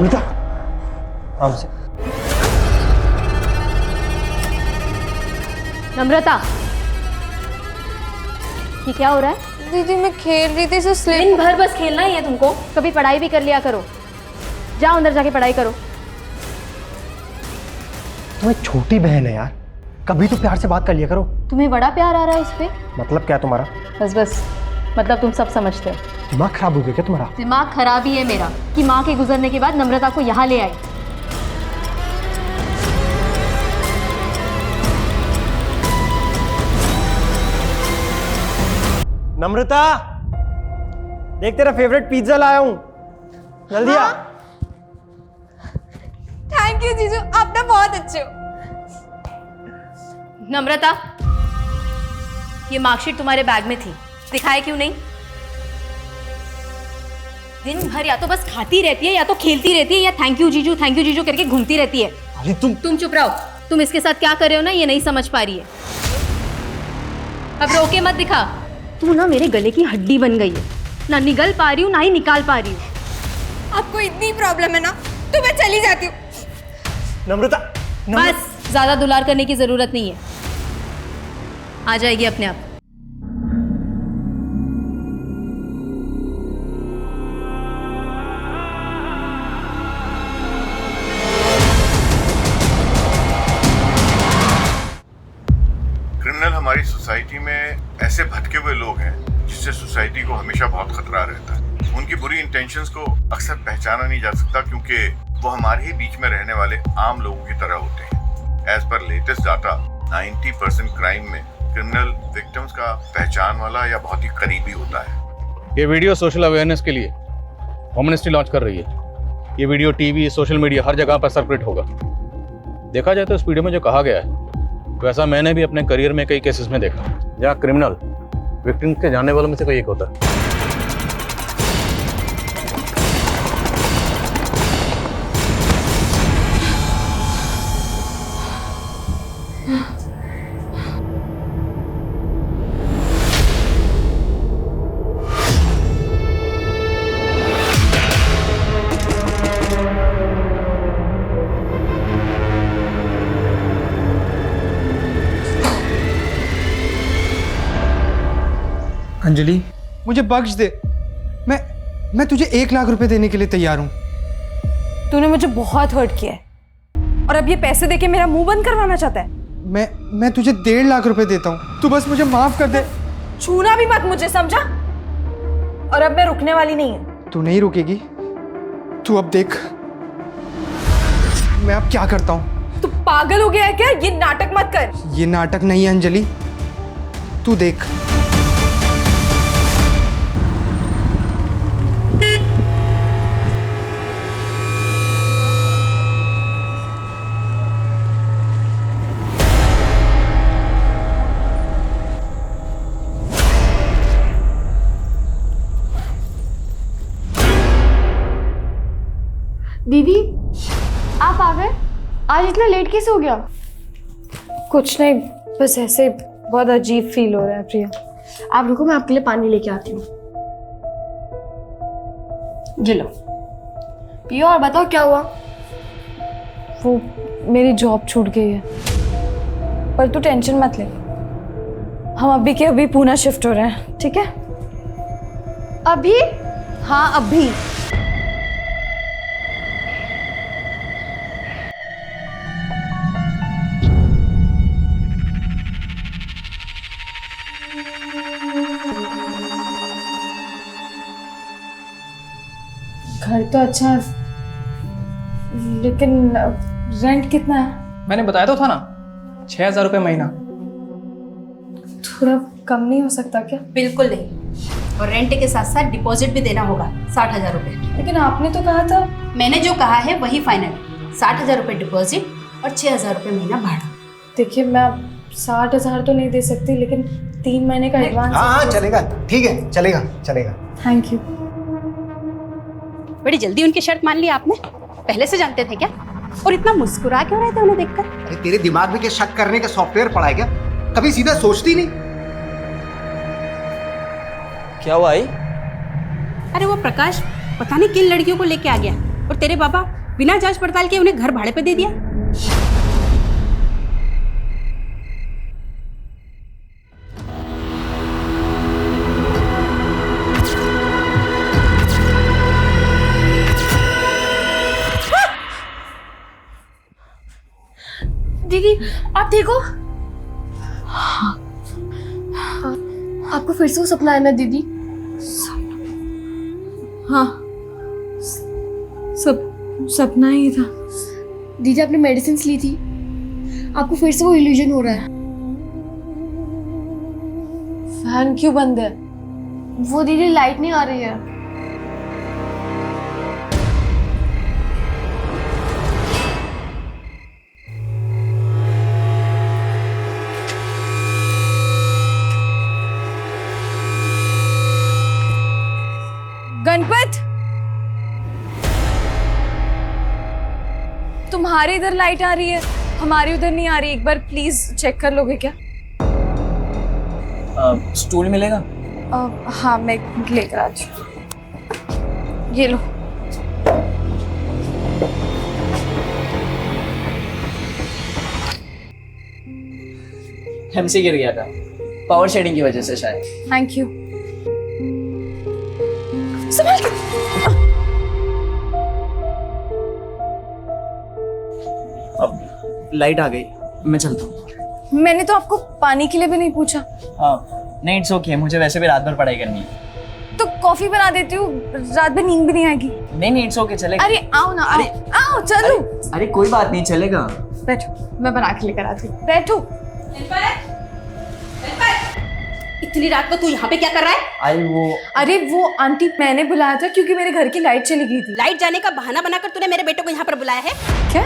नम्रता आराम से। नम्रता, ये क्या हो रहा है? दीदी मैं खेल रही थी, स्लिप। दिन भर बस खेलना ही है तुमको? कभी पढ़ाई भी कर लिया करो। जाओ अंदर जाके पढ़ाई करो। तुम्हें छोटी बहन है यार, कभी तो प्यार से बात कर लिया करो। तुम्हें बड़ा प्यार आ रहा है उस पे? मतलब क्या तुम्हारा? बस मतलब तुम सब समझते हो। दिमाग खराब हो गया क्या तुम्हारा? दिमाग खराब ही है मेरा कि माँ के गुजरने के बाद नम्रता को यहाँ ले आई। नम्रता, देख तेरा फेवरेट पिज्जा लाया हूं, जल्दी आ। थैंक यू जीजू, आप ना बहुत अच्छे हो। नम्रता, ये मार्कशीट तुम्हारे बैग में थी, दिखाए क्यों नहीं? दिन भर या तो बस खाती रहती है या तो खेलती रहती है या थैंक यू जीजू करके घूमती रहती है। अरे तुम चुप रहो। तुम इसके साथ क्या कर रहे हो ना, ये नहीं समझ पा रही है। अब रोके मत दिखा। तू ना मेरे गले की हड्डी बन गई है, ना निगल पा रही हूँ ना ही निकाल पा रही हूँ। आपको इतनी प्रॉब्लम है ना तो मैं चली जाती हूँ। नम्रता, बस ज्यादा दुलार करने की जरूरत नहीं है, आ जाएगी अपने आप। क्रिमिनल हमारी सोसाइटी में ऐसे भटके हुए लोग हैं जिससे सोसाइटी को हमेशा बहुत खतरा रहता है। उनकी बुरी इंटेंशंस को अक्सर पहचाना नहीं जा सकता क्योंकि वो हमारे ही बीच में रहने वाले आम लोगों की तरह होते हैं। एज पर लेटेस्ट डाटा 90% क्राइम में क्रिमिनल विक्टिम्स का पहचान वाला या बहुत ही करीबी होता है। ये वीडियो सोशल अवेयरनेस के लिए होमनेस्टी लॉन्च कर रही है। ये वीडियो टीवी, सोशल मीडिया हर जगह पर सर्कुलेट होगा। देखा जाए तो इस वीडियो में जो कहा गया है वैसा मैंने भी अपने करियर में कई केसेस में देखा जहाँ क्रिमिनल विक्टिम के जानने वालों में से कोई एक होता है। अंजलि, मुझे बख्श दे। मैं तुझे 1 लाख रुपए देने के लिए तैयार हूं। तूने मुझे बहुत हर्ट किया है और अब ये पैसे देके मेरा मुंह बंद करवाना चाहता है। मैं तुझे 1.5 लाख रुपए देता हूं, तू बस मुझे माफ कर दे। छूना भी मत मुझे, समझा? और अब मैं रुकने वाली नहीं हूं। तू नहीं रुकेगी, तू अब देख मैं अब क्या करता हूं। तू पागल हो गया है क्या? ये नाटक मत कर। ये नाटक नहीं है अंजलि, तू देख। दीदी आप आ गए? आज इतना लेट कैसे हो गया? कुछ नहीं, बस ऐसे बहुत अजीब फील हो रहा है। प्रिया आप रुको, मैं आपके लिए पानी लेके आती हूँ। ये लो पियो और बताओ क्या हुआ। वो मेरी जॉब छूट गई है, पर तू टेंशन मत ले, हम अभी के अभी पूना शिफ्ट हो रहे हैं, ठीक है? अभी? हाँ अभी। घर तो अच्छा है, लेकिन रेंट कितना है? मैंने बताया तो था ना, 6,000 रुपये महीना। थोड़ा कम नहीं हो सकता क्या? बिल्कुल नहीं, और रेंट के साथ साथ डिपॉजिट भी देना होगा 60,000 रुपये। लेकिन आपने तो कहा था। मैंने जो कहा है वही फाइनल, 60,000 रुपये डिपॉजिट और 6,000 रुपये महीना भाड़ा। देखिए मैं 60,000 तो नहीं दे सकती, लेकिन 3 महीने का एडवांस। हाँ चलेगा, ठीक है, चलेगा चलेगा। Thank you. बड़ी जल्दी उनकी शर्त मान ली आपने, पहले से जानते थे क्या? और इतना मुस्कुरा क्यों रहे थे उन्हें देखकर? अरे तेरे दिमाग में क्या शक करने का सॉफ्टवेयर पड़ा है क्या? कभी सीधा सोचती नहीं? क्या हुआ आई? अरे वो प्रकाश पता नहीं किन लड़कियों को लेके आ गया, और तेरे पापा बिना जांच पड़ताल के उन्हें घर भाड़े पे दे दिया। दीदी आप देखो। आपको फिर से वो सपना है ना दीदी? हाँ, सपना ही था। दीदी आपने मेडिसिन ली थी, आपको फिर से वो इल्यूजन हो रहा है। फैन क्यों बंद है? वो दीदी लाइट नहीं आ रही है। गणपत, तुम्हारे इधर लाइट आ रही है, हमारी उधर नहीं आ रही। एक बार प्लीज चेक कर लोगे क्या? स्टूल मिलेगा? हाँ, मैं लेकर आज। ये लो। हमसे गिर गया था, पावर शेडिंग की वजह से शायद। Thank you. संभाल के। अब लाइट आ गई, मैं चलता हूँ। मैंने तो आपको पानी के लिए भी नहीं पूछा। नहीं, इट्स ओके, मुझे वैसे भी रात भर पढ़ाई करनी है। तो कॉफी बना देती हूँ, रात भर नींद भी नहीं आएगी। नहीं, इट्स ओके, चलेगा। अरे आओ ना, आओ आओ, चलो। अरे कोई बात नहीं, चलेगा। बैठो, मैं बना के लेकर आती हूँ। बैठो। इतनी रात को तू यहाँ पे क्या कर रहा है? अरे वो आंटी, मैंने बुलाया था क्योंकि मेरे घर की लाइट चली गई थी। लाइट जाने का बहाना बनाकर तूने मेरे बेटे को यहाँ पर बुलाया है? क्या?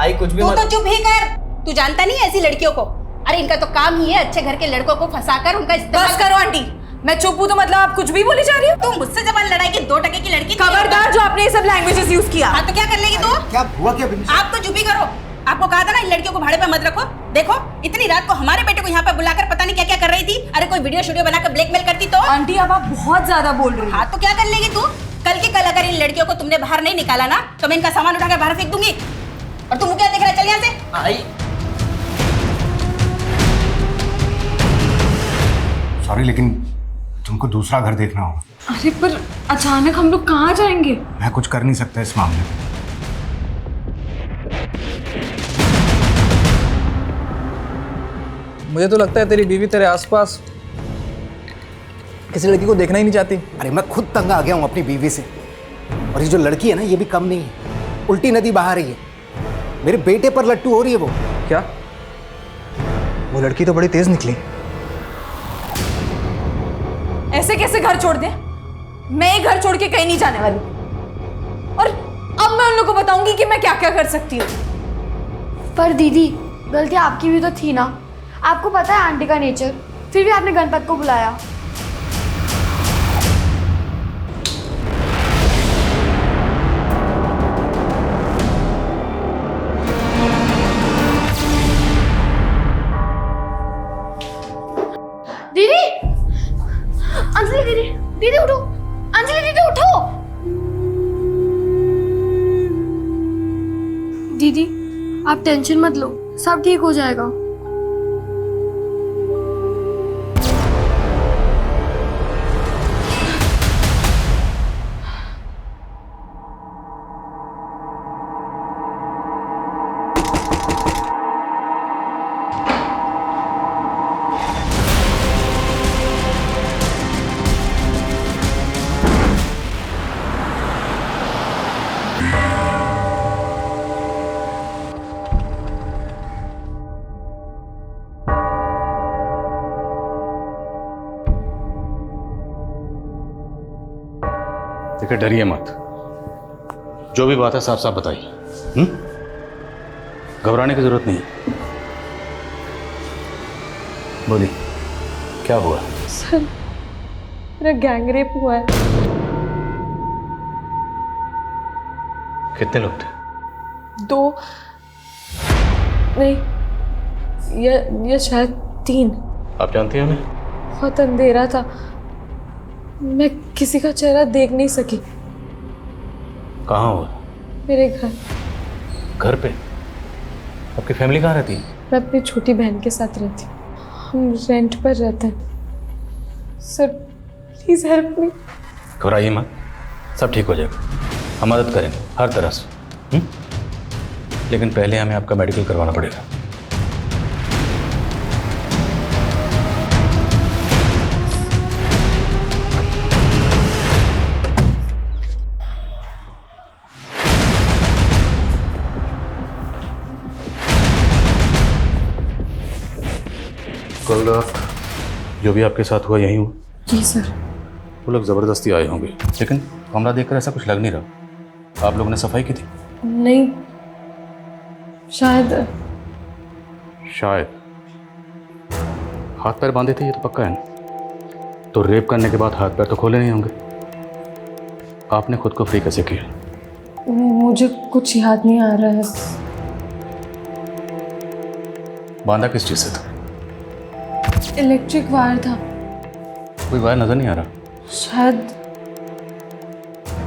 आई कुछ भी तू मत। तो चुप ही कर। तू जानता नहीं है ऐसी लड़कियों को? अरे इनका तो काम ही है अच्छे घर के लड़कों को फंसाकर उनका इस्तेमाल। बस करो आंटी, मैं चुप हूँ तो मतलब आप कुछ भी बोली जा रही हो? तुम मुझसे जबान लड़ाएगी 2 टके की लड़की। खबरदार जो आपने ये सब लैंग्वेजेस यूज किया। हाँ तो क्या कर लेगी तू? क्या हुआ क्या? आप तो चुप ही करो। आपको कहा था ना इन लड़कियों को भाड़े पे मत रखो। देखो इतनी रात को हमारे बेटे को यहाँ पे बुलाकर पता नहीं क्या क्या कर रही थी। अरे कोई वीडियो स्टूडियो बनाकर ब्लैकमेल करती तो? आंटी अब आप बहुत ज्यादा बोल रही हो। हाँ तो क्या कर लेगी तू? कल की कल अगर इन लड़कियों को तुमने बाहर नहीं निकाला ना तो मैं इनका सामान उठाकर बाहर फेंक दूंगी। और तुम क्या देख रहा है? चल यहाँ से। आई सॉरी, लेकिन तुमको दूसरा घर देखना होगा। अरे पर अचानक हम लोग कहाँ जाएंगे? मैं कुछ कर नहीं सकता इस मामले में। मुझे तो लगता है तेरी बीवी तेरे आसपास किसी लड़की को देखना ही नहीं चाहती। अरे मैं खुद तंग आ गया हूँ अपनी बीवी से, और ये जो लड़की है ना, ये भी कम नहीं है। उल्टी नदी बहा रही है, मेरे बेटे पर लट्टू हो रही है वो। क्या? वो लड़की तो बड़ी तेज निकली। ऐसे कैसे घर छोड़ दे? मैं ये घर छोड़ के कहीं नहीं जाने वाली। और अब मैं उन लोगों को बताऊंगी कि मैं क्या क्या कर सकती हूँ। पर दीदी गलती आपकी भी तो थी ना। आपको पता है आंटी का नेचर, फिर भी आपने गणपत को बुलाया। दीदी, अंजलि दीदी, दीदी उठो। अंजलि दीदी उठो। दीदी आप टेंशन मत लो, सब ठीक हो जाएगा। देखिए, डरिए मत। जो भी बात है साफ साफ बताइए। घबराने की जरूरत नहीं। बोलिए, क्या हुआ? सर, मेरा गैंग रेप हुआ है। कितने लोग थे? 2 नहीं, ये शायद 3। आप जानती हैं उन्हें? बहुत अंधेरा था, मैं किसी का चेहरा देख नहीं सकी। कहाँ हुआ? मेरे घर। घर पे? आपकी फैमिली कहाँ रहती है? मैं अपनी छोटी बहन के साथ रहती हूँ। हम रेंट पर रहते हैं। Sir please help me. घबराइए मत, सब ठीक हो जाएगा। हम मदद करेंगे हर तरह से। लेकिन पहले हमें आपका मेडिकल करवाना पड़ेगा। कल रात जो भी आपके साथ हुआ यही हुआ? जी सर। वो लोग ज़बरदस्ती आए होंगे, लेकिन कमरा देखकर ऐसा कुछ लग नहीं रहा। आप लोगों ने सफाई की थी? नहीं, शायद हाथ पैर बांधे थे, ये तो पक्का है ना। तो रेप करने के बाद हाथ पैर तो खोले नहीं होंगे। आपने खुद को फ्री कैसे किया? मुझे कुछ याद नहीं आ रहा है। बांधा किस चीज़ से था? इलेक्ट्रिक वायर था। कोई वायर नजर नहीं आ रहा। शायद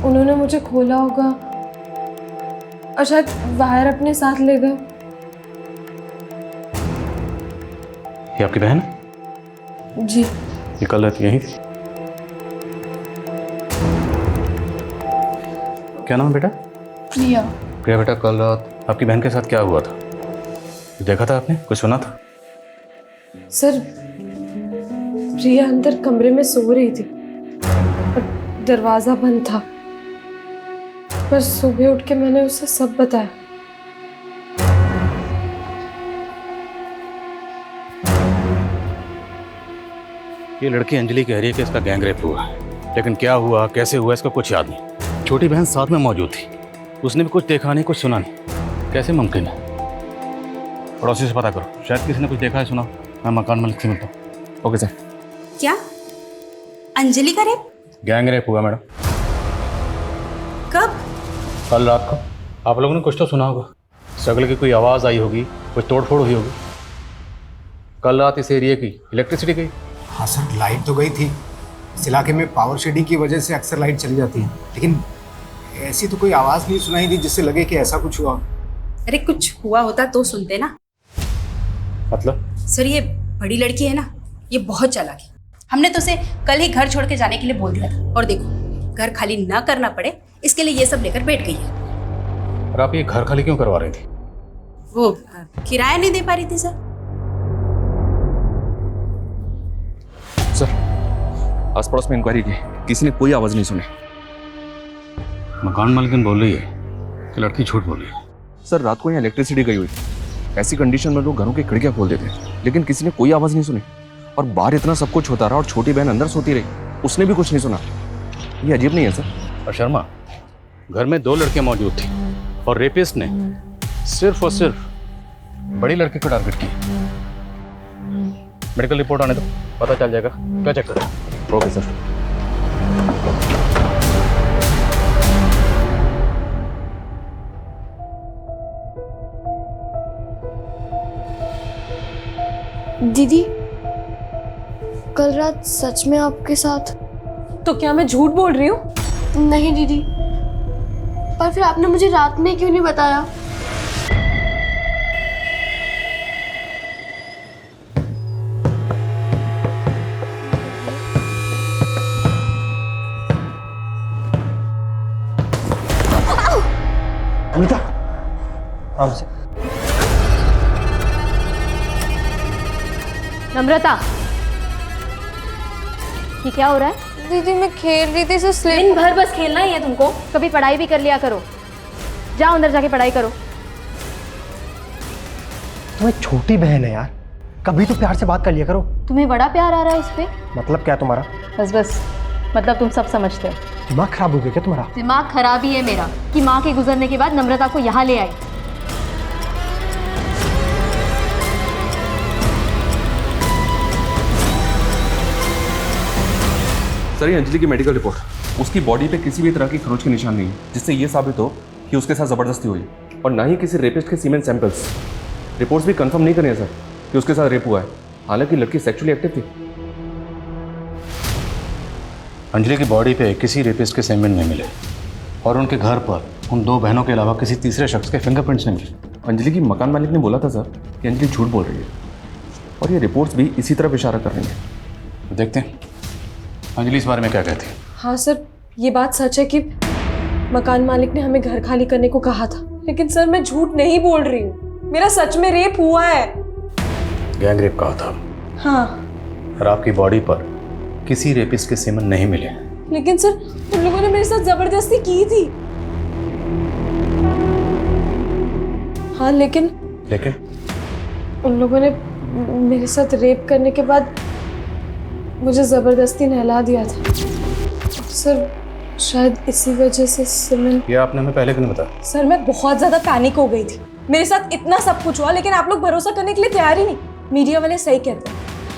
उन्होंने मुझे खोला होगा और शायद वायर अपने साथ ले गए। ये आपकी बहन? जी। ये कल रात यहीं थी? क्या नाम है बेटा? प्रिया। प्रिया बेटा, कल रात आपकी बहन के साथ क्या हुआ था? देखा था आपने? कुछ सुना था? सर प्रिया अंदर कमरे में सो रही थी और दरवाजा बंद था। पर सुबह उठ के मैंने उसे सब बताया। ये लड़की अंजलि कह रही है कि इसका गैंग रेप हुआ है, लेकिन क्या हुआ, कैसे हुआ, इसका कुछ याद नहीं। छोटी बहन साथ में मौजूद थी, उसने भी कुछ देखा नहीं, कुछ सुना नहीं। कैसे मुमकिन है? पड़ोसी से पता करो, शायद किसी ने कुछ देखा है, सुना। मैं मकान मालिक से मिलता हूँ। Okay sir. क्या अंजलि का रेप? गैंग रेप हुआ मैडम। कब? कल रात को। आप लोगों ने कुछ तो सुना होगा, स्ट्रगल की कोई आवाज़ आई होगी, कुछ तोड़फोड़ हुई होगी। कल रात इस एरिया की इलेक्ट्रिसिटी गई। हाँ सर, लाइट तो गई थी। इस इलाके में पावर शेडिंग की वजह से अक्सर लाइट चली जाती है, लेकिन ऐसी तो कोई आवाज़ नहीं सुनाई दी जिससे लगे कि ऐसा कुछ हुआ। अरे कुछ हुआ होता तो सुनते ना। मतलब? सर ये बड़ी लड़की है ना, ये बहुत चालाक है। हमने तो उसे कल ही घर छोड़ के जाने के लिए बोल दिया था, और देखो घर खाली ना करना पड़े इसके लिए ये सब लेकर बैठ गई है। और आप ये घर खाली क्यों करवा रही थी? वो किराया नहीं दे पा रही थी सर। सर आस पड़ोस में इंक्वायरी की, किसी ने कोई आवाज नहीं सुनी। मकान मालिकन बोल रही है कि लड़की झूठ बोल रही है। सर रात को यहाँ इलेक्ट्रिसिटी गई हुई थी। ऐसी कंडीशन में लोग घरों की खिड़कियां खोल देते हैं, लेकिन किसी ने कोई आवाज नहीं सुनी। और बाहर इतना सब कुछ होता रहा और छोटी बहन अंदर सोती रही, उसने भी कुछ नहीं सुना। ये अजीब नहीं है सर? और शर्मा, घर में 2 लड़कियां मौजूद थी और रेपिस्ट ने सिर्फ और सिर्फ बड़ी लड़की को टारगेट किया। मेडिकल रिपोर्ट आने दो, पता चल जाएगा क्या चक्कर है। Okay sir. दीदी कल रात सच में आपके साथ? तो क्या मैं झूठ बोल रही हूँ? नहीं दीदी, पर फिर आपने मुझे रात में क्यों नहीं बताया? अमिता, आराम से। नम्रता, ये क्या हो रहा है? दीदी मैं खेल रही थी, दिन भर बस खेलना ही है तुमको? कभी पढ़ाई भी कर लिया करो। जाओ अंदर जाके पढ़ाई करो। तुम्हें छोटी बहन है यार, कभी तो प्यार से बात कर लिया करो। तुम्हें बड़ा प्यार आ रहा है इस पे? मतलब क्या तुम्हारा? बस मतलब तुम सब समझते हो। दिमाग खराब हो गया क्या तुम्हारा? दिमाग खराब ही है मेरा कि माँ के गुजरने के बाद नम्रता को यहाँ ले आई। सर ये अंजलि की मेडिकल रिपोर्ट, उसकी बॉडी पे किसी भी तरह की खरोच के निशान नहीं है, जिससे ये साबित हो कि उसके साथ जबरदस्ती हुई, और ना ही किसी रेपिस्ट के सीमेन सैंपल्स। रिपोर्ट्स भी कंफर्म नहीं कर रही हैं सर कि उसके साथ रेप हुआ है, हालांकि लड़की सेक्सुअली एक्टिव थी। अंजलि की बॉडी पे किसी रेपिस्ट के सेमेन नहीं मिले और उनके घर पर उन 2 बहनों के अलावा किसी तीसरे शख्स के फिंगरप्रिंट्स नहीं मिले। अंजलि की मकान मालिक ने बोला था सर कि अंजलि झूठ बोल रही है, और ये रिपोर्ट्स भी इसी तरफ इशारा कर रही हैं। तो देखते हैं अंजलि इस बारे में क्या कहती है। हाँ सर, ये बात सच है कि मकान मालिक ने हमें घर खाली करने को कहा था, लेकिन सर मैं झूठ नहीं बोल रही हूँ, मेरा सच में रेप हुआ है। गैंग रेप कहा था। हाँ, और आपकी बॉडी पर किसी रेपिस्ट के सीमन नहीं मिले। लेकिन सर उन लोगों ने मेरे साथ जबरदस्ती की थी। हाँ लेकिन उन लोगों ने मेरे साथ रेप करने के बाद मुझे जबरदस्ती नहला दिया था। सर शायद इसी वजह से सिमरन। ये आपने हमें पहले क्यों नहीं बताया? सर मैं बहुत ज्यादा पैनिक हो गई थी, मेरे साथ इतना सब कुछ हुआ, लेकिन आप लोग भरोसा करने के लिए तैयार ही नहीं। मीडिया वाले सही कहते हैं,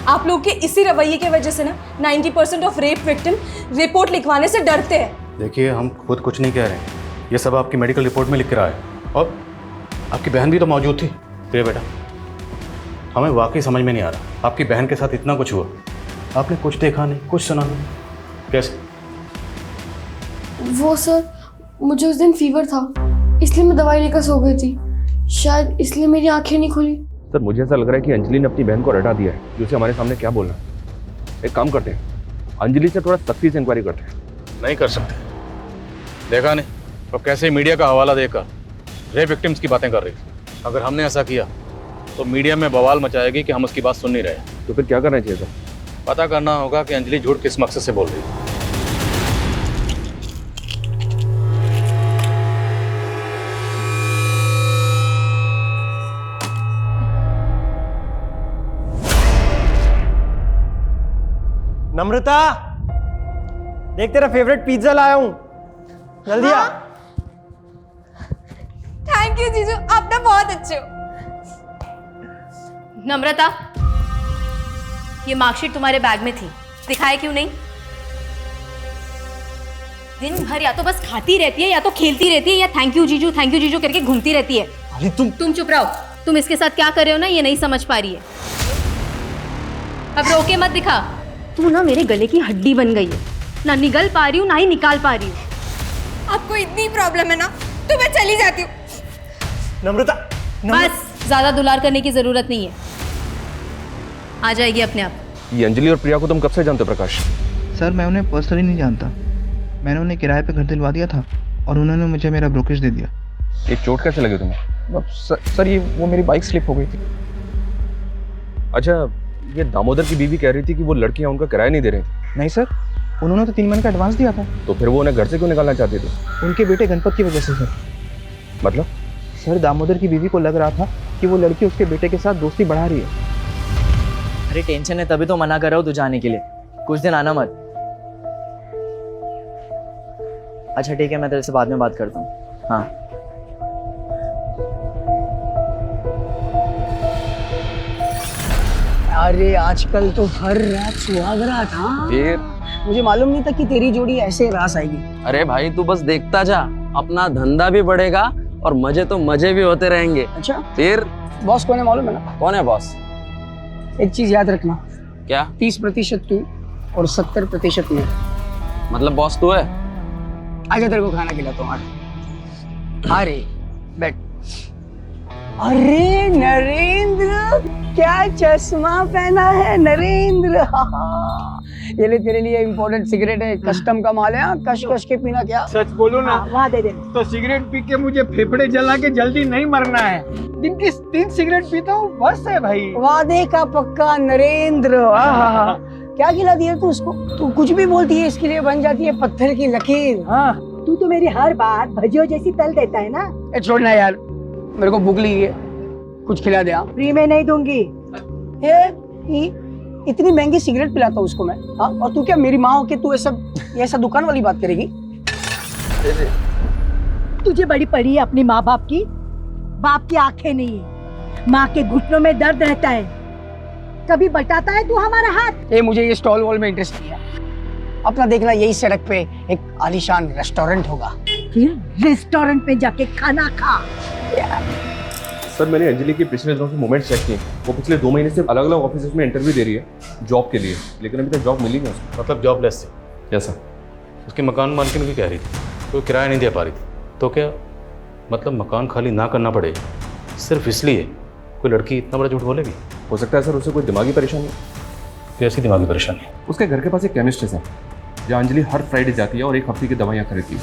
आप लोग के इसी रवैये की वजह से ना 90% ऑफ रेप विक्टिम रिपोर्ट लिखवाने से डरते हैं। देखिए हम खुद कुछ नहीं कह रहे हैं, ये सब आपकी मेडिकल रिपोर्ट में लिख के रहा है, और आपकी बहन भी तो मौजूद थी। प्रिया बेटा, हमें वाकई समझ में नहीं आ रहा, आपकी बहन के साथ इतना कुछ हुआ, आपने कुछ देखा नहीं, कुछ सुना नहीं, कैसे? वो सर, मुझे उस दिन फीवर था, इसलिए मैं दवाई लेकर सो गई थी, शायद इसलिए मेरी आंखें नहीं खुली। सर मुझे ऐसा लग रहा है कि अंजलि ने अपनी बहन को रटा दिया है, जो उसे हमारे सामने क्या बोलना है। एक काम करते हैं, अंजलि से थोड़ा सख्ती से इंक्वायरी करते हैं। नहीं कर सकते, देखा नहीं तो कैसे मीडिया का हवाला देकर रेप विक्टिम्स की बातें कर रही थी। अगर हमने ऐसा किया तो मीडिया में बवाल मचाएगी कि हम उसकी बात सुन नहीं रहे। तो फिर क्या करना चाहिए सर? पता करना होगा कि अंजलि झूठ किस मकसद से बोल रही है। नम्रता, देख तेरा फेवरेट पिज्जा लाया हूं, जल्दी आ। थैंक यू जीजू, आप ना बहुत अच्छे हो। नम्रता, ये मार्कशीट तुम्हारे बैग में थी, दिखाए क्यों नहीं? दिन भर या तो बस खाती रहती है, या तो खेलती रहती है, या थैंक यू जीजू करके घूमती रहती है। अरे तुम चुप रहो। तुम इसके साथ क्या कर रहे हो ना, ये नहीं समझ पा रही है। अब रोके मत दिखा। तू ना मेरे गले की हड्डी बन गई है, ना निगल पा रही हूँ ना ही निकाल पा रही हूँ। आपको इतनी प्रॉब्लम है ना, तो मैं चली जाती हूँ। नम्रता, बस ज्यादा दुलार करने की जरूरत नहीं है, आ जाएगी अपने आप। ये अंजलि और प्रिया को तुम कब से जानते हो प्रकाश? सर मैं उन्हें पर्सनली नहीं जानता, मैंने उन्हें किराए पे घर दिलवा दिया था और उन्होंने मुझे मेरा ब्रोकरेज दे दिया। एक चोट कैसे लगी तुम्हें? सर ये वो मेरी बाइक स्लिप हो गई थी। अच्छा, ये दामोदर की बीवी कह रही थी कि वो लड़कियां उनका किराया नहीं दे रही थी। नहीं सर, उन्होंने तो 3 महीने का एडवांस दिया था। तो फिर वो उन्हें घर से क्यों निकालना चाहती थी? उनके बेटे गणपत की वजह से सर। मतलब? सर दामोदर की बीवी को लग रहा था कि वो लड़की उसके बेटे के साथ दोस्ती बढ़ा रही है। अरे टेंशन है तभी तो मना कर रहा हूँ तू जाने के लिए, कुछ दिन आना मत। अच्छा ठीक है, मैं तेरे से बाद में बात करता हूँ। हाँ अरे आजकल तो हर रात सुहाग रात। हाँ फिर मुझे मालूम नहीं था कि तेरी जोड़ी ऐसे रास आएगी। अरे भाई तू बस देखता जा, अपना धंधा भी बढ़ेगा और मजे तो मजे भी होते रहेंगे। अच्छा फिर बॉस कौन है मालूम है ना? कौन है बॉस? एक चीज याद रखना, क्या? 30% तू और 70% मैं। मतलब बॉस तू है? आजा तेरे को खाना खिलाता हूँ। अरे बैठ। अरे नरेंद्र, क्या चश्मा पहना है नरेंद्र। ये ले तेरे लिए इम्पोर्टेंट सिगरेट है, कस्टम का माल है, कश कश के पीना। क्या सच बोलो ना, वहाँ दे दे। तो सिगरेट पी के मुझे फेफड़े जला के जल्दी नहीं मरना है। दिन की 3 सिगरेट पीता हूँ बस है भाई। वादे का पक्का नरेंद्र। क्या खिला दिया तू उसको? तू कुछ भी बोलती है इसके लिए बन जाती है पत्थर की लकीर। हाँ तू तो मेरी हर बात भजियो जैसी तल देता है ना। छोड़ना यार, मेरे को भूख लगी है, कुछ खिला दे। फ्री में नहीं दूंगी। इतनी महंगी सिगरेट पिलाता हूँ उसको मैं। हाँ, और तू क्या मेरी माँ हो के तू ऐसा दुकान वाली बात करेगी? तुझे बड़ी पड़ी है अपनी माँ बाप की। बाप की आंखें नहीं है, माँ के घुटनों में दर्द रहता है। कभी बटाता है तू हमारा हाथ? मुझे ये स्टॉल वॉल में इंटरेस्ट नहीं है। अपना देखना यही सड़क पे एक आलीशान रेस्टोरेंट होगा, फिर रेस्टोरेंट में जाके खाना खा। सर मैंने अंजलि के पिछले दिनों के मोमेंट्स चेक किए, वो पिछले 2 महीने से अलग अलग ऑफिस में इंटरव्यू दे रही है जॉब के लिए, लेकिन अभी तक जॉब मिली नहीं उसको। मतलब जॉबलेस थी? Yes sir. उसके मकान मालकिन भी कह रही थी कोई किराया नहीं दे पा रही थी, तो क्या मतलब मकान खाली ना करना पड़े सिर्फ इसलिए कोई लड़की इतना बड़ा झूठ बोलेगी? हो सकता है सर उसे कोई दिमागी परेशानी। कैसी दिमागी परेशानी? उसके घर के पास एक केमिस्ट है सर, जहाँ अंजलि हर फ्राइडे जाती है और 1 हफ्ते की दवाइयाँ खरीदती है।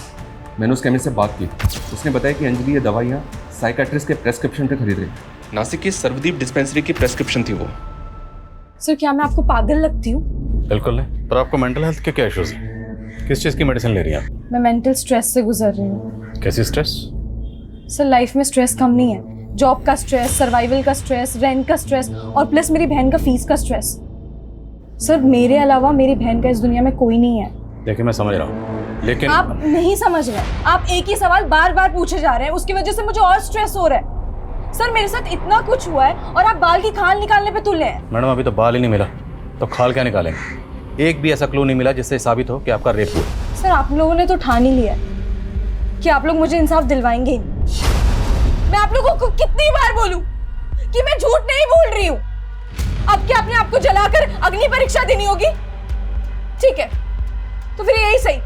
मैंने उस केमिस्ट से बात की, उसने बताया कि अंजलि ये दवाइयाँ साइकाट्रिस्ट के प्रेस्क्रिप्शन पे खरीद रही है। नासिक की सर्वदीप डिस्पेंसरी की प्रेस्क्रिप्शन थी वो। सर क्या मैं आपको पागल लगती हूँ? बिल्कुल नहीं। पर आपको मेंटल हेल्थ के क्या इश्यूज हैं? किस चीज़ की मेडिसिन ले रही हैं आप? मैं मेंटल स्ट्रेस से गुजर रही हूँ। कैसी स्ट्रेस? सर लाइफ में स्ट्रेस कम नहीं है। जॉब का स्ट्रेस, सर्वाइवल का स्ट्रेस, रेंट का स्ट्रेस और प्लस मेरी बहन का फीस का स्ट्रेस। सर मेरे अलावा मेरी बहन का इस दुनिया में कोई नहीं है। देखिए मैं समझ रहा हूँ, लेकिन आप नहीं समझ रहे। आप एक ही सवाल बार बार पूछे जा रहे हैं, उसकी वजह से मुझे और स्ट्रेस हो रहा है। सर मेरे साथ इतना कुछ हुआ है और आप बाल की खाल निकालने पे तुले हैं। मैडम अभी तो बाल ही नहीं मिला तो खाल क्या निकालेंगे? एक भी ऐसा क्लू नहीं मिला जिससे साबित हो कि आपका रेप हुआ। सर आप लोगों ने तो ठान ही लिया कि आप लोग मुझे इंसाफ दिलवाएंगे ही। मैं आप लोगों को कितनी बार बोलूं कि मैं झूठ नहीं बोल रही हूँ? अब क्या अपने आप को जलाकर अग्नि परीक्षा देनी होगी? ठीक है तो फिर यही सही।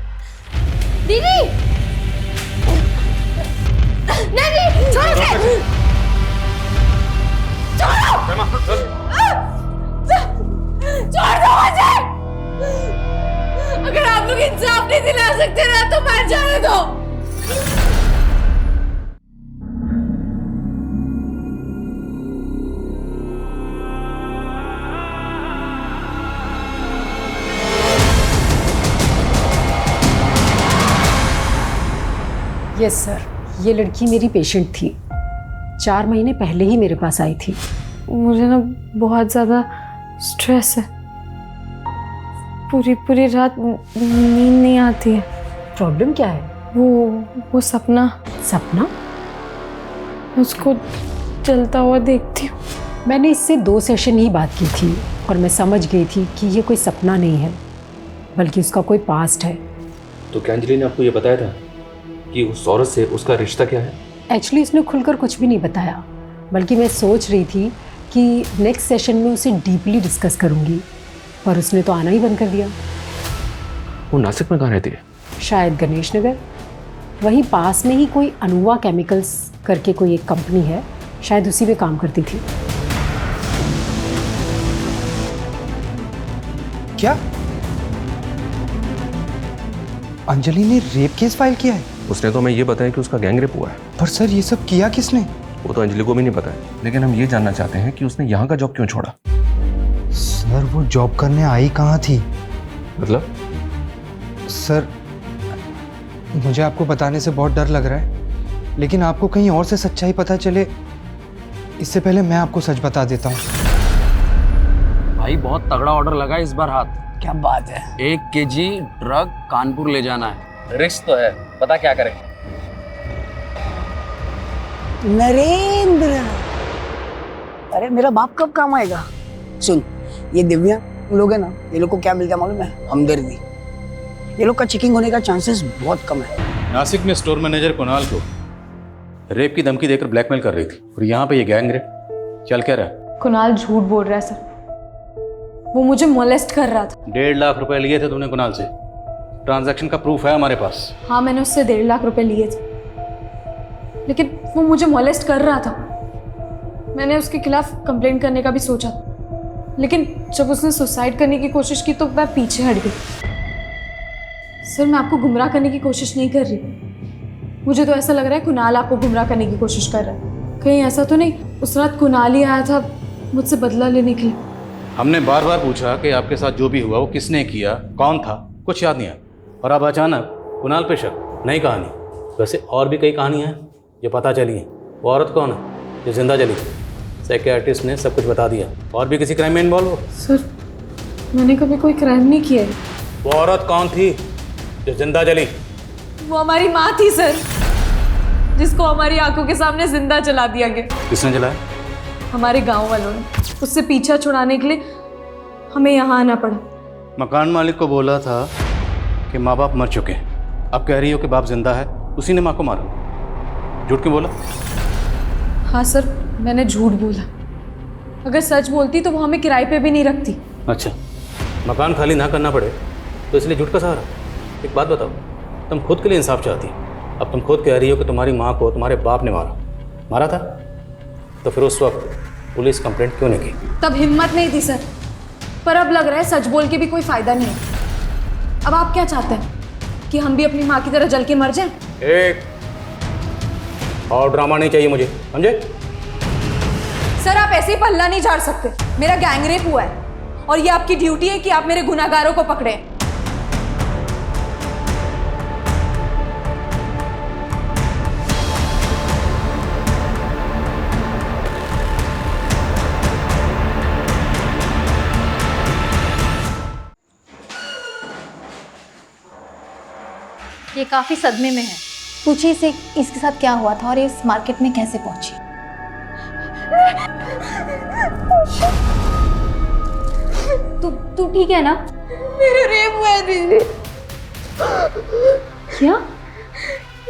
दीदी नहीं, छोड़ो उसे। छोड़ दो मुझे। अगर आप लोग इंसाफ नहीं दिला सकते ना तो मर जाने दो। यस सर, ये लड़की मेरी पेशेंट थी। 4 महीने पहले ही मेरे पास आई थी। मुझे ना बहुत ज़्यादा स्ट्रेस है। पूरी रात नींद नहीं आती है। प्रॉब्लम क्या है? वो सपना। सपना? उसको चलता हुआ देखती हूँ। मैंने इससे 2 सेशन ही बात की थी और मैं समझ गई थी कि ये कोई सपना नहीं है बल्कि उसका कोई पास्ट है। तो क्या अंजलि ने आपको ये बताया था कि उस औरत से उसका रिश्ता क्या है? एक्चुअली उसने खुलकर कुछ भी नहीं बताया, बल्कि मैं सोच रही थी कि नेक्स्ट सेशन में उसे डीपली डिस्कस करूंगी, पर उसने तो आना ही बंद कर दिया। वो नासिक में कहाँ रहती है? शायद गणेश नगर, वहीं पास में ही कोई अनुवा केमिकल्स करके कोई एक कंपनी है, शायद उसी में काम करती थी। क्या अंजलि ने रेप केस फाइल किया है? उसने तो हमें ये बताया कि उसका गैंग रेप हुआ है। पर सर ये सब किया किसने? वो तो अंजलि को भी नहीं पता है, लेकिन हम ये जानना चाहते हैं कि उसने यहाँ का जॉब क्यों छोड़ा। सर वो जॉब करने आई कहाँ थी? मतलब? सर मुझे आपको बताने से बहुत डर लग रहा है, लेकिन आपको कहीं और से सच्चाई पता चले इससे पहले मैं आपको सच बता देता हूँ। भाई बहुत तगड़ा ऑर्डर लगा इस बार हाथ। क्या बात है? 1 kg ड्रग कानपुर ले जाना है। रिस्क तो है, पता क्या करें? नरेंद्र, अरे मेरा बाप कब काम आएगा? सुन, ये दिव्या लोग है ना, ये लोग को क्या मिलता है मालूम है? हमदर्दी। ये लोग का चेकिंग होने का चांसेस बहुत कम है। नासिक में स्टोर मैनेजर कुणाल को रेप की धमकी देकर ब्लैकमेल कर रही थी और यहाँ पे ये गैंग रेप चल क्या रहा? कुणाल झूठ बोल रहा है सर, वो मुझे मोलेस्ट कर रहा था। 1.5 लाख रुपए लिए थे तुमने कुणाल से, ट्रांजैक्शन का प्रूफ है हमारे पास। हाँ मैंने उससे 1.5 लाख रुपए लिए थे, लेकिन वो मुझे मोलेस्ट कर रहा था। मैंने उसके खिलाफ कंप्लेंट करने का भी सोचा, लेकिन जब उसने सुसाइड करने की कोशिश की तो मैं पीछे हट गई। सर मैं आपको गुमराह करने की कोशिश नहीं कर रही, मुझे तो ऐसा लग रहा है कुणाल आपको गुमराह करने की कोशिश कर रहा है। कहीं ऐसा तो नहीं उस रात कुणाल ही आया था मुझसे बदला लेने के लिए? हमने बार बार पूछा कि आपके साथ जो भी हुआ वो किसने किया, कौन था, कुछ याद नहीं आया, और अब अचानक कुणाल पे शक। नई कहानी। वैसे और भी कई कहानियाँ हैं जो पता चली हैं। वो औरत कौन है जो जिंदा जली? साइकियाट्रिस्ट ने सब कुछ बता दिया। और भी किसी क्राइम में इन्वॉल्व हो? सर मैंने कभी कोई क्राइम नहीं किया है। वो औरत कौन थी जो जिंदा जली? वो हमारी माँ थी सर, जिसको हमारी आंखों के सामने जिंदा जला दिया गया। किसने जलाया? हमारे गांव वालों ने। उससे पीछा छुड़ाने के लिए हमें यहाँ आना पड़ा। मकान मालिक को बोला था कि माँ बाप मर चुके हैं, अब कह रही हो कि बाप जिंदा है, उसी ने माँ को मारा। झूठ क्यों बोला? हाँ सर मैंने झूठ बोला। अगर सच बोलती तो वो हमें किराए पे भी नहीं रखती। अच्छा, मकान खाली ना करना पड़े तो इसलिए झूठ का सहारा? एक बात बताओ, तुम खुद के लिए इंसाफ चाहती अब तुम खुद कह रही हो कि तुम्हारी माँ को तुम्हारे बाप ने मारा था, तो फिर उस वक्त पुलिस कंप्लेंट क्यों नहीं की? तब हिम्मत नहीं थी सर, पर अब लग रहा है सच बोल के भी कोई फायदा नहीं है। अब आप क्या चाहते हैं कि हम भी अपनी माँ की तरह जल के मर जाएं? एक और ड्रामा नहीं चाहिए मुझे, समझे? सर आप ऐसे ही पल्ला नहीं झाड़ सकते। मेरा गैंगरेप हुआ है और ये आपकी ड्यूटी है कि आप मेरे गुनाहगारों को पकड़े। ये काफी सदमे में है। पूछिए इसे इसके साथ क्या हुआ था और इस मार्केट में कैसे पहुंची। तू ठीक है ना? मेरा रेप हुआ है दीदी। क्या?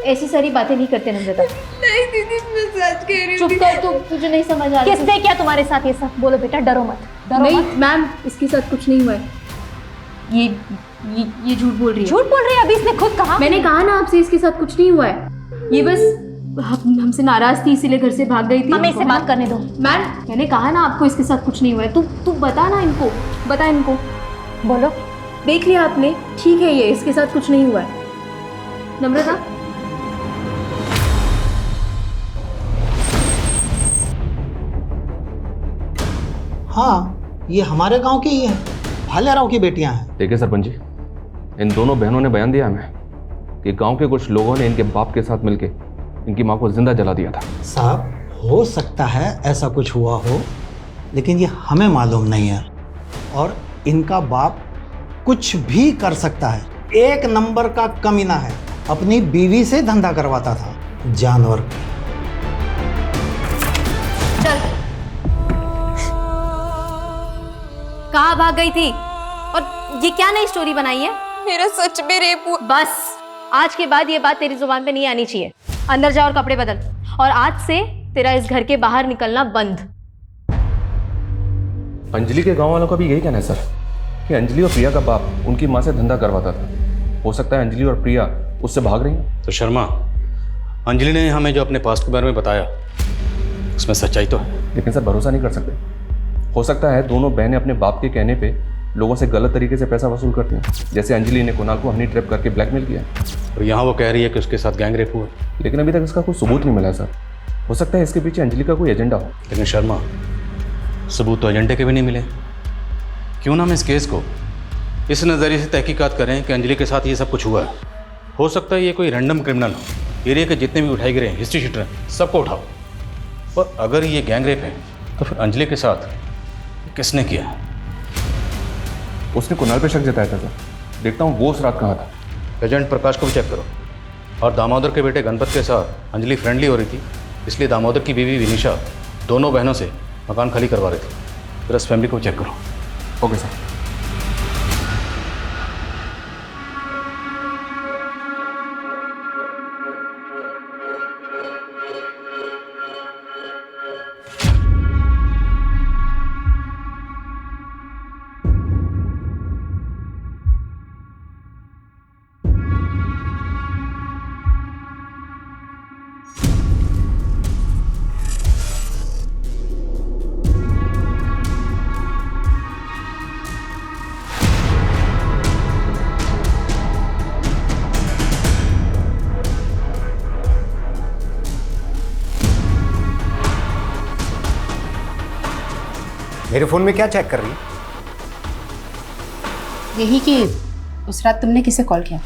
ऐसी सारी बातें नहीं करते नम्रता। नहीं दीदी, मैं सच कह रही हूँ। चुप कर, तुझे नहीं समझ आ रहा। किसने क्या तुम्हारे साथ ये सब? बोलो बेटा, डरो मत। नहीं मैम, इसके साथ कुछ नहीं हुआ है। ये झूठ बोल रही है। झूठ बोल रही है? अभी इसने खुद कहा। मैंने कहा ना आपसे, इसके साथ कुछ नहीं हुआ है। ये बस हमसे नाराज थी, इसीलिए घर से भाग गई थी। हमें इससे बात करने दो। मैम मैंने कहा ना आपको, इसके साथ कुछ नहीं हुआ है। तू बता ना इनको, बता इनको। बोलो। देख लिया आपने? ठीक है, ये इसके साथ कुछ नहीं हुआ है। नम्रता, हाँ, ये हमारे गांव की ही है, भालेराव की बेटियां हैं। देखिए सरपंच जी, इन दोनों बहनों ने बयान दिया हमें कि गांव के कुछ लोगों ने इनके बाप के साथ मिलके इनकी मां को जिंदा जला दिया था। साहब, हो सकता है ऐसा कुछ हुआ हो, लेकिन ये हमें मालूम नहीं है। और इनका बाप कुछ भी कर सकता है। एक नंबर का कमीना है, अपनी बीवी से धंधा करवाता था, जानवर। चल। कहाँ भाग गई थी? और ये क्या नई स्टोरी बनाई है? मेरा सच में रेप हुआ। बस, आज के बाद ये बात तेरी जुबान पे नहीं आनी चाहिए। अंदर जा और कपड़े बदल, और आज से तेरा इस घर के बाहर निकलना बंद। अंजलि के गांव वालों का भी यही कहना है सर कि अंजलि और प्रिया का बाप उनकी मां से धंधा करवाता था। हो सकता है अंजलि और प्रिया उससे भाग रही हैं। तो शर्मा, अंजलि ने हमें जो अपने पास्ट के बारे में बताया, उसमें सच्चाई तो है। लेकिन सर भरोसा नहीं कर सकते। हो सकता है दोनों बहनें अपने बाप के कहने पे लोगों से गलत तरीके से पैसा वसूल करती हैं, जैसे अंजलि ने कुणाल को हनी ट्रैप करके ब्लैकमेल किया। और यहाँ वो कह रही है कि उसके साथ गैंग रेप हुआ, लेकिन अभी तक इसका कोई सबूत नहीं मिला सर। हो सकता है इसके पीछे अंजलि का कोई एजेंडा हो। लेकिन शर्मा, सबूत तो एजेंडे के भी नहीं मिले। क्यों ना हम इस केस को इस नज़रिए से तहकीकात करें कि अंजलि के साथ ये सब कुछ हुआ है। हो सकता है ये कोई रैंडम क्रिमिनल हो। एरिया के जितने भी उठाए गिरे हैं, हिस्ट्री शीटर हैं, सबको उठाओ। और अगर ये गैंग रेप है तो फिर अंजलि के साथ किसने किया? उसने कुणाल पे शक जताया था सर। देखता हूँ वो उस रात कहाँ था। एजेंट प्रकाश को भी चेक करो। और दामोदर के बेटे गणपत के साथ अंजलि फ्रेंडली हो रही थी, इसलिए दामोदर की बीवी विनीशा दोनों बहनों से मकान खाली करवा रही थी। फिर उस फैमिली को चेक करो। Okay sir. मेरे फोन में क्या चेक कर रही है? यही कि उस रात तुमने किसे कॉल किया?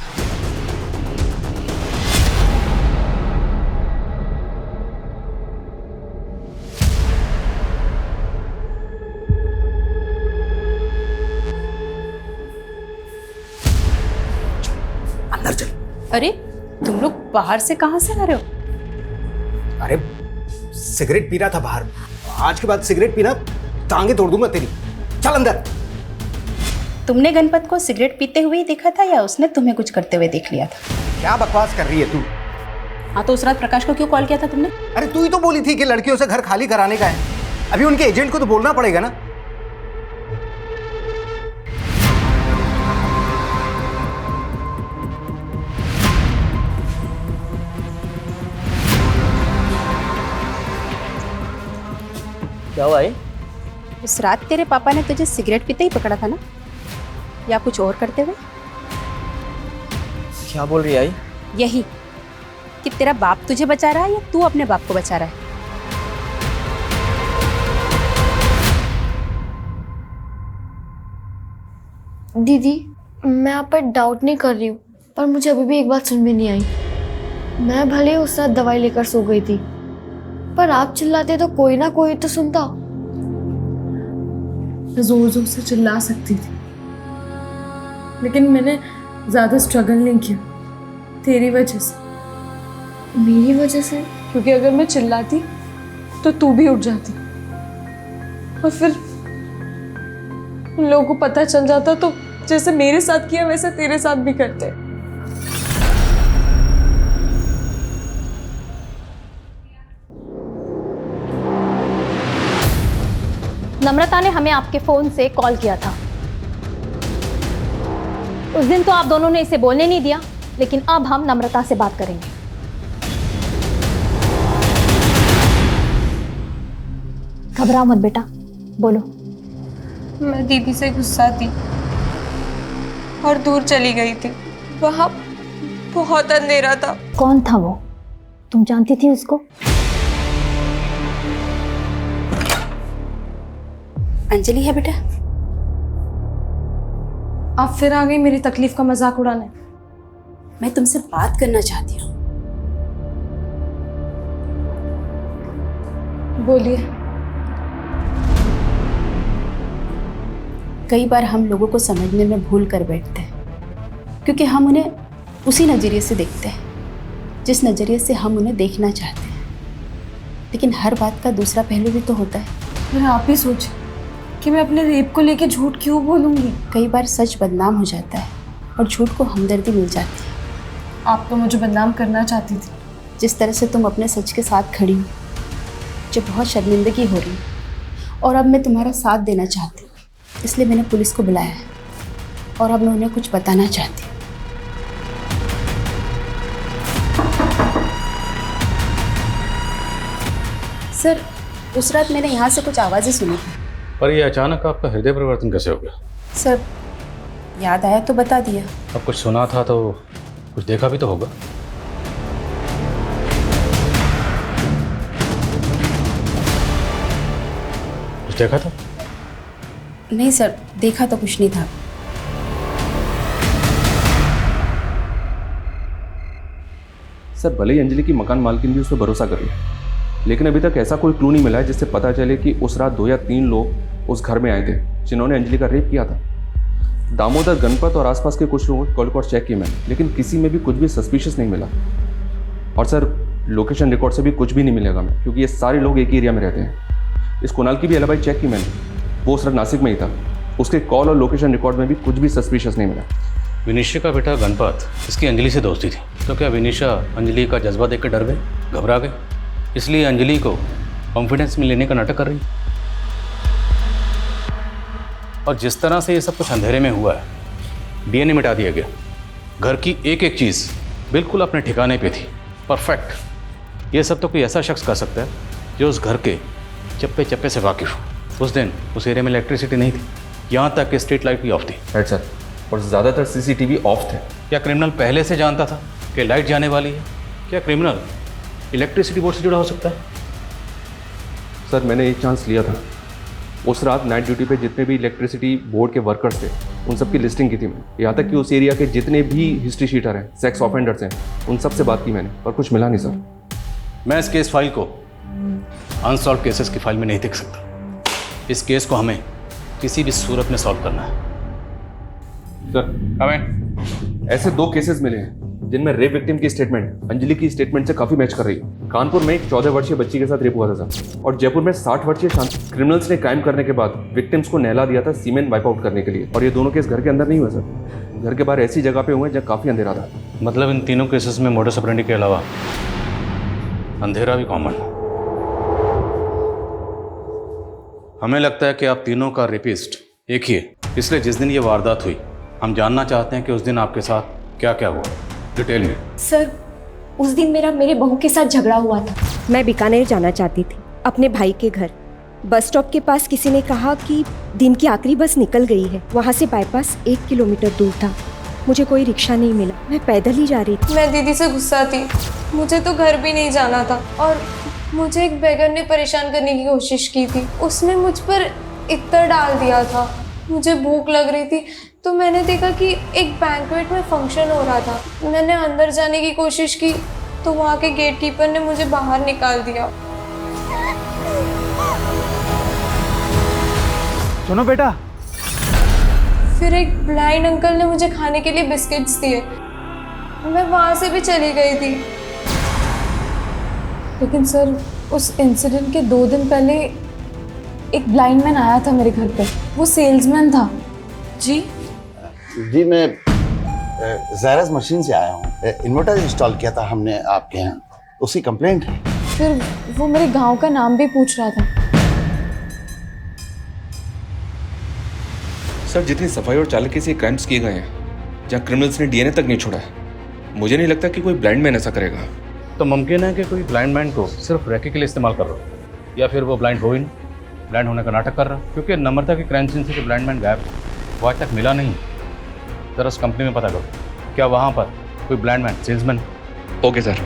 अंदर चल। अरे तुम लोग बाहर से कहाँ से आ रहे हो? अरे सिगरेट पी रहा था बाहर। आज के बाद सिगरेट पीना टांगे तोड़ दूंगा तेरी। चल अंदर। तुमने गणपत को सिगरेट पीते हुए ही देखा था या उसने तुम्हें कुछ करते हुए देख लिया था? क्या बकवास कर रही है तू? हाँ, तो उस रात प्रकाश को क्यों कॉल किया था तुमने? अरे तू ही तो बोली थी कि लड़कियों से घर खाली कराने का है। अभी उनके एजेंट को तो बोलना पड़ेगा ना। क्या हुआ है? उस रात तेरे पापा ने तुझे सिगरेट पीते ही पकड़ा था ना, या कुछ और करते हुए? क्या बोल रही है आई? यही कि तेरा बाप तुझे बचा रहा है या तू अपने बाप को बचा रहा है? दीदी, मैं आप पर डाउट नहीं कर रही हूँ, पर मुझे अभी भी एक बात समझ में नहीं आई। मैं भले उस रात दवाई लेकर सो गई थी, पर आप चिल्लाते तो कोई ना कोई तो सुनता। मैं जोर जोर से चिल्ला सकती थी, लेकिन मैंने ज्यादा स्ट्रगल नहीं किया तेरी वजह से। मेरी वजह से? क्योंकि अगर मैं चिल्लाती तो तू भी उठ जाती, और फिर उन लोगों को पता चल जाता तो जैसे मेरे साथ किया वैसे तेरे साथ भी करते। नम्रता ने हमें आपके फोन से कॉल किया था। उस दिन तो आप दोनों ने इसे बोलने नहीं दिया, लेकिन अब हम नम्रता से बात करेंगे। घबराओ मत बेटा, बोलो। मैं दीदी से गुस्सा थी और दूर चली गई थी। वहां बहुत अंधेरा था। कौन था वो? तुम जानती थी उसको? अंजलि है बेटा। आप फिर आ गई मेरी तकलीफ का मजाक उड़ाने। मैं तुमसे बात करना चाहती हूँ। बोलिए। कई बार हम लोगों को समझने में भूल कर बैठते हैं, क्योंकि हम उन्हें उसी नज़रिए से देखते हैं जिस नज़रिए से हम उन्हें देखना चाहते हैं। लेकिन हर बात का दूसरा पहलू भी तो होता है। फिर आप ही सोचिए कि मैं अपने रेप को लेके झूठ क्यों बोलूँगी। कई बार सच बदनाम हो जाता है और झूठ को हमदर्दी मिल जाती है। आप तो मुझे बदनाम करना चाहती थी। जिस तरह से तुम अपने सच के साथ खड़ी हो, जो बहुत शर्मिंदगी हो रही, और अब मैं तुम्हारा साथ देना चाहती हूँ, इसलिए मैंने पुलिस को बुलाया है और अब मैं उन्हें कुछ बताना चाहती हूँ। सर, उस रात मैंने यहाँ से कुछ आवाज़ें सुनी थी। पर ये अचानक आपका हृदय परिवर्तन कैसे हो गया? सर, याद आया तो बता दिया। अब कुछ सुना था तो कुछ देखा भी तो होगा। कुछ देखा था? नहीं सर, देखा तो कुछ नहीं था। सर, भले ही अंजलि की मकान मालकिन भी उस पर भरोसा कर रही है, लेकिन अभी तक ऐसा कोई क्लू नहीं मिला है जिससे पता चले कि उस रात 2 या 3 लोग उस घर में आए थे जिन्होंने अंजलि का रेप किया था। दामोदर, गणपत और आसपास के कुछ लोगों को कॉल रिकॉर्ड चेक किए मैंने, लेकिन किसी में भी कुछ भी सस्पिशियस नहीं मिला। और सर, लोकेशन रिकॉर्ड से भी कुछ भी नहीं मिलेगा हमें, क्योंकि ये सारे लोग एक ही एरिया में रहते हैं। इस कुणाल की भी एलिबाई चेक की मैंने, वो उस रात नासिक में ही था। उसके कॉल और लोकेशन रिकॉर्ड में भी कुछ भी सस्पिशियस नहीं मिला। विनिशा का बेटा गणपत, इसकी अंजलि से दोस्ती थी, तो क्या विनिशा अंजलि का जज्बा देख कर डर गई, घबरा गई, इसलिए अंजलि को कॉन्फिडेंस में लेने का नाटक कर रही? और जिस तरह से ये सब कुछ अंधेरे में हुआ है, डीएनए मिटा दिया गया, घर की एक एक चीज़ बिल्कुल अपने ठिकाने पे थी, परफेक्ट। ये सब तो कोई ऐसा शख्स कर सकता है जो उस घर के चप्पे चप्पे से वाकिफ हो। उस दिन उस एरिया में इलेक्ट्रिसिटी नहीं थी, यहाँ तक कि स्ट्रीट लाइट भी ऑफ थी। राइट सर, और ज़्यादातर सीसीटीवी ऑफ थे। क्या क्रिमिनल पहले से जानता था कि लाइट जाने वाली है? क्या क्रिमिनल इलेक्ट्रिसिटी बोर्ड से जुड़ा हो सकता है? सर, मैंने एक चांस लिया था। उस रात नाइट ड्यूटी पे जितने भी इलेक्ट्रिसिटी बोर्ड के वर्कर्स थे, उन सब की लिस्टिंग की थी मैंने। यहाँ तक कि उस एरिया के जितने भी हिस्ट्री शीटर हैं, सेक्स ऑफेंडर्स हैं, उन सब से बात की मैंने, पर कुछ मिला नहीं सर। मैं इस केस फाइल को अनसॉल्व केसेस की फाइल में नहीं देख सकता। इस केस को हमें किसी भी सूरत में सॉल्व करना है। सर, हमें ऐसे 2 केसेस मिले हैं जिनमें रेप विक्टिम की स्टेटमेंट अंजलि की स्टेटमेंट से काफी मैच कर रही है। कानपुर में एक 14 वर्षीय बच्ची के साथ रेप हुआ था सर, और जयपुर में 60 वर्षीय क्रिमिनल्स ने क्राइम करने के बाद विक्टिम्स को नहला दिया था सीमेंट वाइप आउट करने के लिए। और ये दोनों केस घर के अंदर नहीं हुए सर, घर के बाहर ऐसी जगह पे हुए जहाँ काफी अंधेरा था। मतलब इन तीनों केसेस में मोडस ऑपरेंडी के अलावा अंधेरा भी कॉमन है। हमें लगता है कि आप तीनों का रेपिस्ट एक ही है, इसलिए जिस दिन ये वारदात हुई, हम जानना चाहते हैं कि उस दिन आपके साथ क्या क्या हुआ, डिटेल में। सर, उस दिन मेरे बहू के साथ झगड़ा हुआ था। मैं बीकानेर जाना चाहती थी अपने भाई के घर, बस स्टॉप के पास किसी ने कहा कि दिन की आखिरी बस निकल गई है। वहाँ से बाईपास 1 किलोमीटर दूर था। मुझे कोई रिक्शा नहीं मिला, मैं पैदल ही जा रही थी। मैं दीदी से गुस्सा थी, मुझे तो घर भी नहीं जाना था और मुझे एक बेगर ने परेशान करने की कोशिश की थी। उसने मुझ पर इत्र डाल दिया था। मुझे भूख लग रही थी तो मैंने देखा कि एक बैंक्वेट में फंक्शन हो रहा था। मैंने अंदर जाने की कोशिश की तो वहाँ के गेट कीपर ने मुझे बाहर निकाल दिया। सुनो बेटा। फिर एक ब्लाइंड अंकल ने मुझे खाने के लिए बिस्किट्स दिए। मैं वहाँ से भी चली गई थी। लेकिन सर, उस इंसिडेंट के 2 दिन पहले एक ब्लाइंड मैन आया था मेरे घर पे। वो सेल्समैन था। जी जी, मैं ज़ायरस मशीन से आया हूँ। इन्वर्टर इंस्टॉल किया था हमने आपके यहाँ, उसकी कंप्लेंट है। फिर वो मेरे गांव का नाम भी पूछ रहा था। सर, जितनी सफाई और चालाकी से क्राइम्स किए गए हैं, जहाँ क्रिमिनल्स ने डीएनए तक नहीं छोड़ा है, मुझे नहीं लगता कि कोई ब्लाइंड मैन ऐसा करेगा। तो मुमकिन है कि कोई ब्लाइंड मैन को सिर्फ रैके के लिए इस्तेमाल कर रहा हो, या फिर वो ब्लाइंड हो ही नहीं, ब्लाइंड होने का नाटक कर रहा। क्योंकि नम्रता की क्राइम सीन से जो ब्लाइंड मैन गायब वो आज तक मिला नहीं। जरा उस कंपनी में पता करो, क्या वहाँ पर कोई blind man salesman? Okay sir.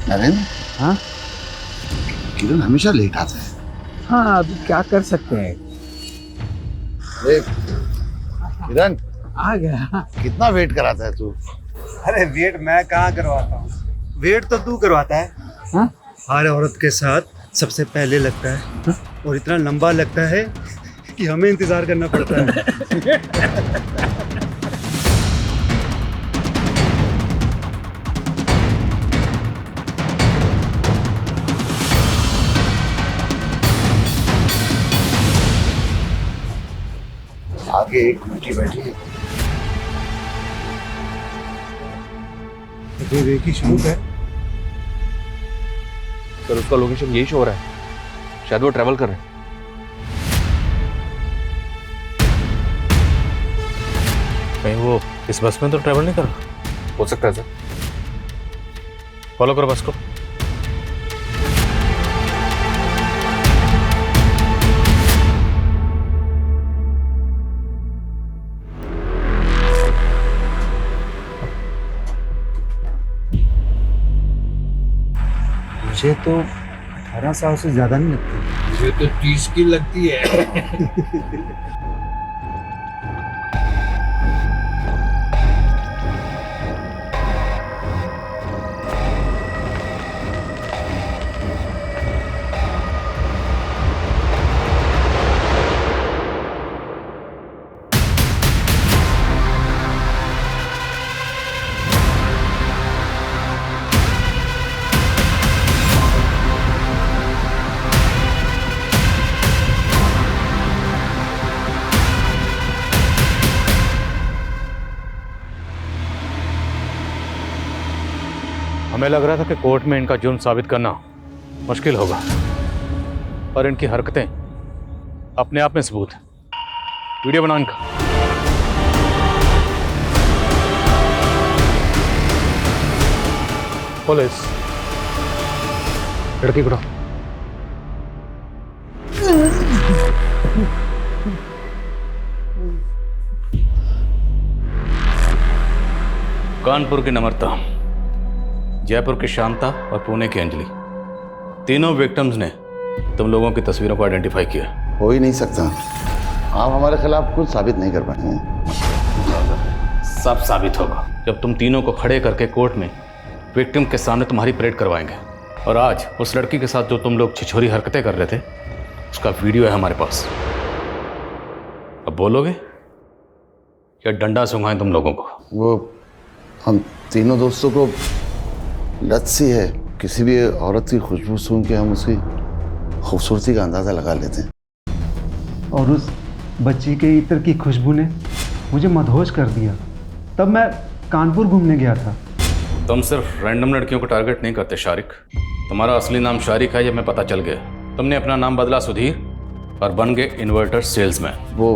Narendra, हाँ, किरण हमेशा लेट आता है। हाँ, अभी क्या कर सकते हैं। किरण आ गया। कितना वेट कराता है तू? अरे वेट मैं कहाँ करवाता हूँ, वेट तो तू करवाता है। हाँ? हर औरत के साथ सबसे पहले लगता है। हाँ? और इतना लंबा लगता है कि हमें इंतजार करना पड़ता है। आगे एक बेटी बैठी है। की शुरू है सर, उसका लोकेशन यही शो हो रहा है। शायद वो ट्रैवल कर रहे हैं। कहीं वो इस बस में तो ट्रैवल नहीं कर रहा? हो सकता है सर। फॉलो करो बस को। मुझे तो 18 साल से ज्यादा नहीं लगती। मुझे तो 30 की लगती है। हमें लग रहा था कि कोर्ट में इनका जुर्म साबित करना मुश्किल होगा, और इनकी हरकतें अपने आप में सबूत है। वीडियो बनाओ इनका। पुलिस, लड़की को उठाओ। कानपुर की नम्रता, जयपुर की शांता और पुणे की अंजलि, तीनों विक्टिम्स ने तुम लोगों की तस्वीरों को आइडेंटिफाई किया। हो ही नहीं सकता, आप हमारे खिलाफ कुछ साबित नहीं कर पाए हैं। सब साबित होगा जब तुम तीनों को खड़े करके कोर्ट में विक्टिम के सामने तुम्हारी परेड करवाएंगे। और आज उस लड़की के साथ जो तुम लोग छिछोरी हरकतें कर रहे थे, उसका वीडियो है हमारे पास। अब बोलोगे या डंडा सुंघाएं तुम लोगों को? वो हम तीनों दोस्तों को लत सी है, किसी भी औरत की खुशबू सूंघ के हम उसकी खूबसूरती का अंदाज़ा लगा लेते हैं। और उस बच्ची के इत्र की खुशबू ने मुझे मदहोश कर दिया। तब मैं कानपुर घूमने गया था। तुम सिर्फ रैंडम लड़कियों को टारगेट नहीं करते शारिक। तुम्हारा असली नाम शारिक है, ये मैं पता चल गया। तुमने अपना नाम बदला सुधीर और बन गए इन्वर्टर सेल्समैन। वो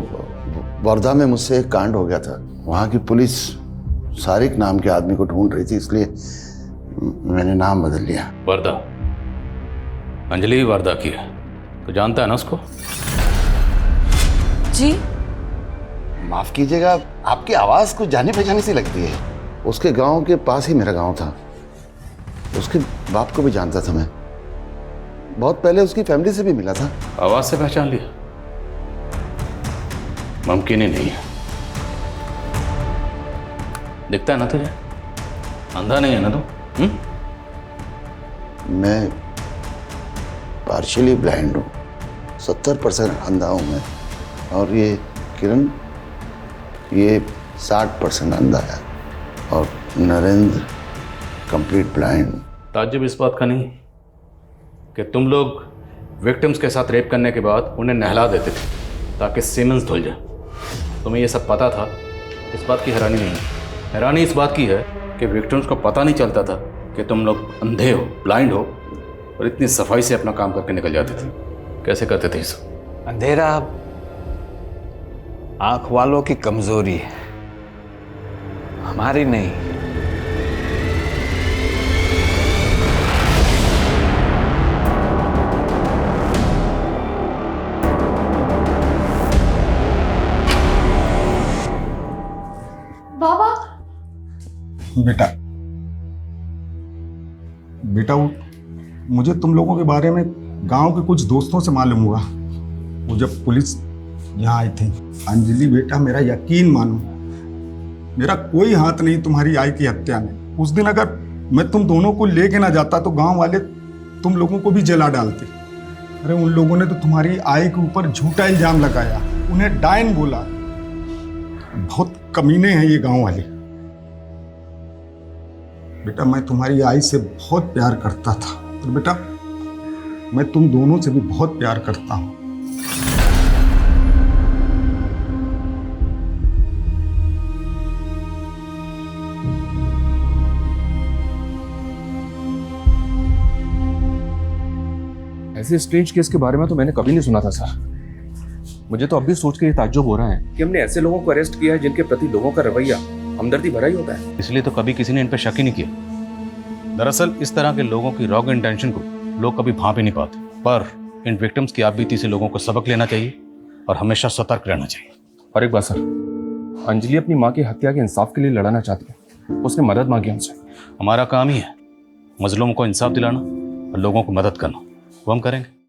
वर्धा में मुझसे एक कांड हो गया था, वहाँ की पुलिस सारिक नाम के आदमी को ढूंढ रही थी, इसलिए मैंने नाम बदल लिया। वर्दा, अंजलि भी वर्दा की है, तो जानता है ना उसको? जी माफ कीजिएगा, आपकी आवाज कुछ जानी पहचानी सी लगती है। उसके गांव के पास ही मेरा गांव था, उसके बाप को भी जानता था मैं, बहुत पहले उसकी फैमिली से भी मिला था। आवाज से पहचान लिया? मुमकिन ही नहीं है। दिखता है ना तुझे, अंधा नहीं है ना तू? मैं पार्शियली ब्लाइंड हूँ, 70% अंधा हूँ मैं, और ये किरण ये 60% अंधा है, और नरेंद्र कंप्लीट ब्लाइंड। ताज्जुब इस बात का नहीं कि तुम लोग विक्टिम्स के साथ रेप करने के बाद उन्हें नहला देते थे ताकि सीमेंस धुल जाए। तुम्हें ये सब पता था, इस बात की हैरानी नहीं है। हैरानी इस बात की है कि विक्टिम्स को पता नहीं चलता था कि तुम लोग अंधे हो, ब्लाइंड हो, और इतनी सफाई से अपना काम करके निकल जाते थे। कैसे करते थे इस? अंधेरा आंख वालों की कमजोरी है, हमारी नहीं। बाबा बेटा बेटा मुझे तुम लोगों के बारे में गांव के कुछ दोस्तों से मालूम हुआ। वो जब पुलिस यहाँ आई थी। अंजलि बेटा, मेरा यकीन मानो, मेरा कोई हाथ नहीं तुम्हारी आई की हत्या में। उस दिन अगर मैं तुम दोनों को लेके ना जाता तो गांव वाले तुम लोगों को भी जला डालते। अरे उन लोगों ने तो तुम्हारी आई के ऊपर झूठा इल्जाम लगाया, उन्हें डायन बोला। बहुत कमीने हैं ये गांव वाले। बेटा मैं तुम्हारी आई से बहुत प्यार करता था, और बेटा मैं तुम दोनों से भी बहुत प्यार करता हूं। ऐसे स्ट्रेंज केस के बारे में तो मैंने कभी नहीं सुना था सर। मुझे तो अब भी सोच के ये ताज्जुब हो रहा है कि हमने ऐसे लोगों को अरेस्ट किया है जिनके प्रति लोगों का रवैया हमदर्दी भरा ही होता है। इसलिए तो कभी किसी ने इन पर शक ही नहीं किया। दरअसल इस तरह के लोगों की रॉन्ग इंटेंशन को लोग कभी भांप ही नहीं पाते। पर इन विक्टिम्स की आपबीती से लोगों को सबक लेना चाहिए और हमेशा सतर्क रहना चाहिए। और एक बात सर, अंजलि अपनी माँ की हत्या के इंसाफ के लिए लड़ना चाहती है, उसने मदद मांगी हमसे। हमारा काम ही है मजलूम को इंसाफ दिलाना और लोगों को मदद करना, वो हम करेंगे।